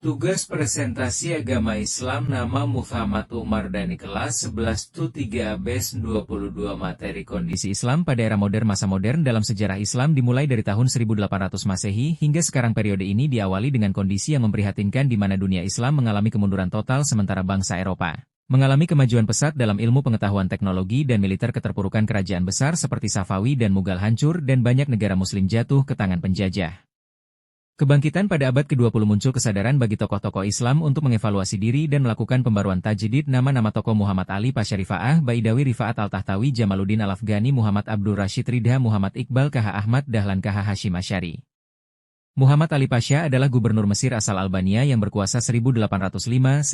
Tugas presentasi agama Islam nama Muhammad Umar Dhani kelas 11 Tu 3 Abes 22 materi kondisi Islam pada era modern. Masa modern dalam sejarah Islam dimulai dari tahun 1800 Masehi hingga sekarang. Periode ini diawali dengan kondisi yang memprihatinkan di mana dunia Islam mengalami kemunduran total sementara bangsa Eropa mengalami kemajuan pesat dalam ilmu pengetahuan teknologi dan militer. Keterpurukan kerajaan besar seperti Safawi dan Mughal hancur dan banyak negara muslim jatuh ke tangan penjajah. Kebangkitan pada abad ke-20 muncul kesadaran bagi tokoh-tokoh Islam untuk mengevaluasi diri dan melakukan pembaruan tajdid. Nama-nama tokoh Muhammad Ali Pasha Rifa'ah Baidawi Rifaat Al-Tahtawi Jamaluddin Al-Afghani Muhammad Abdul Rashid Ridha Muhammad Iqbal KH Ahmad Dahlan KH Hashim Asy'ari. Muhammad Ali Pasha adalah gubernur Mesir asal Albania yang berkuasa 1805-1848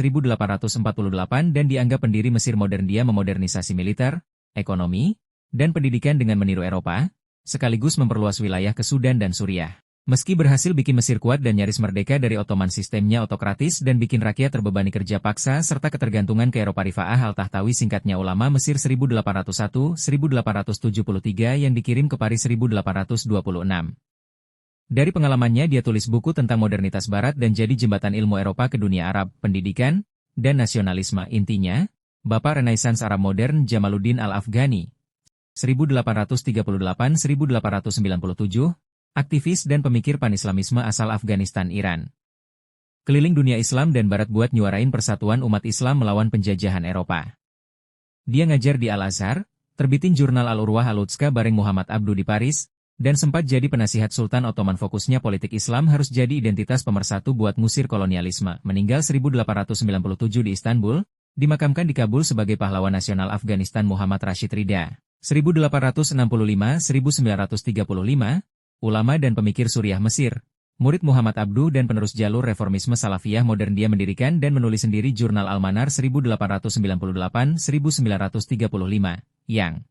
dan dianggap pendiri Mesir modern. Dia memodernisasi militer, ekonomi, dan pendidikan dengan meniru Eropa, sekaligus memperluas wilayah ke Sudan dan Suriah. Meski berhasil bikin Mesir kuat dan nyaris merdeka dari Ottoman, sistemnya otokratis dan bikin rakyat terbebani kerja paksa serta ketergantungan ke Eropa. Rifa'ah Al-Tahtawi singkatnya ulama Mesir 1801-1873 yang dikirim ke Paris 1826. Dari pengalamannya dia tulis buku tentang modernitas Barat dan jadi jembatan ilmu Eropa ke dunia Arab, pendidikan, dan nasionalisme. Intinya, Bapak Renaissance Arab modern Jamaluddin Al-Afghani 1898-1897, aktivis dan pemikir pan-Islamisme asal Afghanistan, Iran. Keliling dunia Islam dan Barat buat nyuarain persatuan umat Islam melawan penjajahan Eropa. Dia ngajar di Al-Azhar, terbitin jurnal Al-Urwah Al-Wuthqa bareng Muhammad Abduh di Paris, dan sempat jadi penasihat Sultan Ottoman. Fokusnya politik Islam harus jadi identitas pemersatu buat ngusir kolonialisme. Meninggal 1897 di Istanbul, dimakamkan di Kabul sebagai pahlawan nasional Afghanistan Muhammad Rashid Ridha, 1865-1935, ulama dan pemikir Suriah Mesir, murid Muhammad Abduh dan penerus jalur reformisme Salafiyah modern. Dia mendirikan dan menulis sendiri jurnal Al-Manar 1898-1935, yang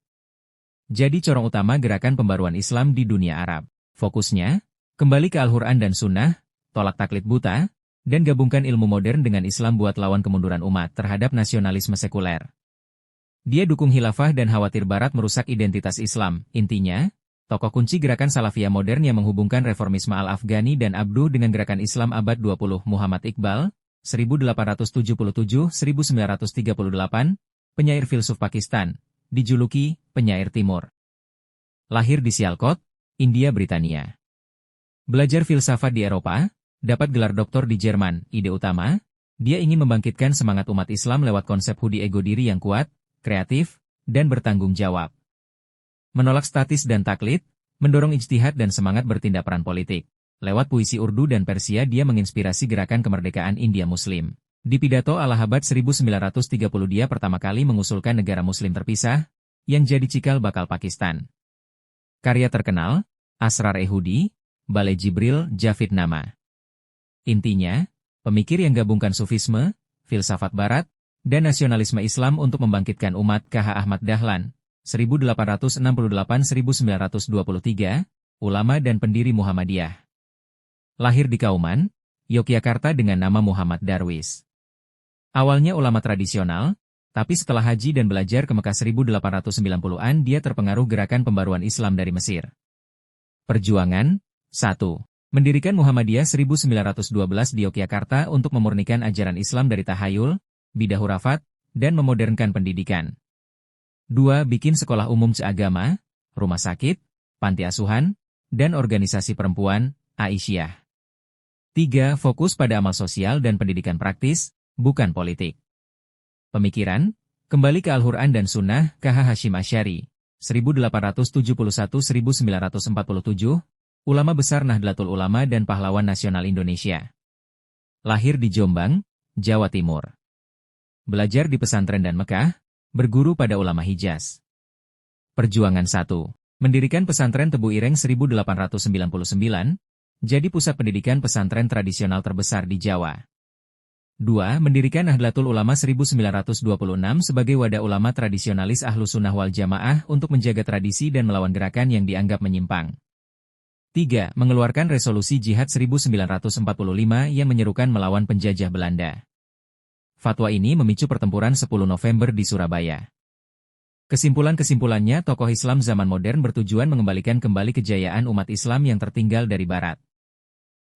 jadi corong utama gerakan pembaruan Islam di dunia Arab. Fokusnya, kembali ke Al-Quran dan Sunnah, tolak taklid buta, dan gabungkan ilmu modern dengan Islam buat lawan kemunduran umat terhadap nasionalisme sekuler. Dia dukung khilafah dan khawatir Barat merusak identitas Islam. Intinya, tokoh kunci gerakan Salafiyah modern yang menghubungkan reformisme Al-Afghani dan Abduh dengan gerakan Islam abad 20. Muhammad Iqbal, 1877-1938, penyair filsuf Pakistan, dijuluki penyair Timur. Lahir di Sialkot, India Britania. Belajar filsafat di Eropa, dapat gelar doktor di Jerman. Ide utama, dia ingin membangkitkan semangat umat Islam lewat konsep hudi ego diri yang kuat, kreatif, dan bertanggung jawab. Menolak statis dan taklid, mendorong ijtihad dan semangat bertindak peran politik. Lewat puisi Urdu dan Persia dia menginspirasi gerakan kemerdekaan India Muslim. Di pidato Allahabad 1930 dia pertama kali mengusulkan negara muslim terpisah, yang jadi cikal bakal Pakistan. Karya terkenal, Asrar-e-Hudi, Balai Jibril, Javid Nama. Intinya, pemikir yang gabungkan sufisme, filsafat Barat, dan nasionalisme Islam untuk membangkitkan umat. KH Ahmad Dahlan, 1868-1923, ulama dan pendiri Muhammadiyah. Lahir di Kauman, Yogyakarta dengan nama Muhammad Darwis. Awalnya ulama tradisional, tapi setelah haji dan belajar ke Mekah 1890-an dia terpengaruh gerakan pembaruan Islam dari Mesir. Perjuangan 1. Mendirikan Muhammadiyah 1912 di Yogyakarta untuk memurnikan ajaran Islam dari tahayul, bidah hurafat, dan memodernkan pendidikan. 2. Bikin sekolah umum seagama, rumah sakit, panti asuhan, dan organisasi perempuan, Aisyah. 3. Fokus pada amal sosial dan pendidikan praktis, bukan politik. Pemikiran, kembali ke Al-Quran dan Sunnah. KH Hashim Asy'ari, 1871-1947, ulama besar Nahdlatul Ulama dan pahlawan nasional Indonesia. Lahir di Jombang, Jawa Timur. Belajar di pesantren dan Mekah, berguru pada ulama Hijaz. Perjuangan 1. Mendirikan pesantren Tebu Ireng 1899, jadi pusat pendidikan pesantren tradisional terbesar di Jawa. 2. Mendirikan Nahdlatul Ulama 1926 sebagai wadah ulama tradisionalis Ahlus Sunnah wal Jamaah untuk menjaga tradisi dan melawan gerakan yang dianggap menyimpang. 3. Mengeluarkan resolusi jihad 1945 yang menyerukan melawan penjajah Belanda. Fatwa ini memicu pertempuran 10 November di Surabaya. Kesimpulan-kesimpulannya, tokoh Islam zaman modern bertujuan mengembalikan kembali kejayaan umat Islam yang tertinggal dari Barat.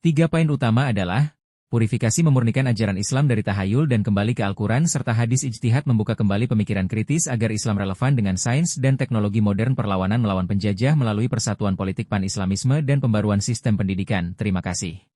3 poin utama adalah Purifikasi memurnikan ajaran Islam dari tahayul dan kembali ke Al-Quran serta hadis ijtihad membuka kembali pemikiran kritis agar Islam relevan dengan sains dan teknologi modern perlawanan melawan penjajah melalui persatuan politik pan-Islamisme dan pembaruan sistem pendidikan. Terima kasih.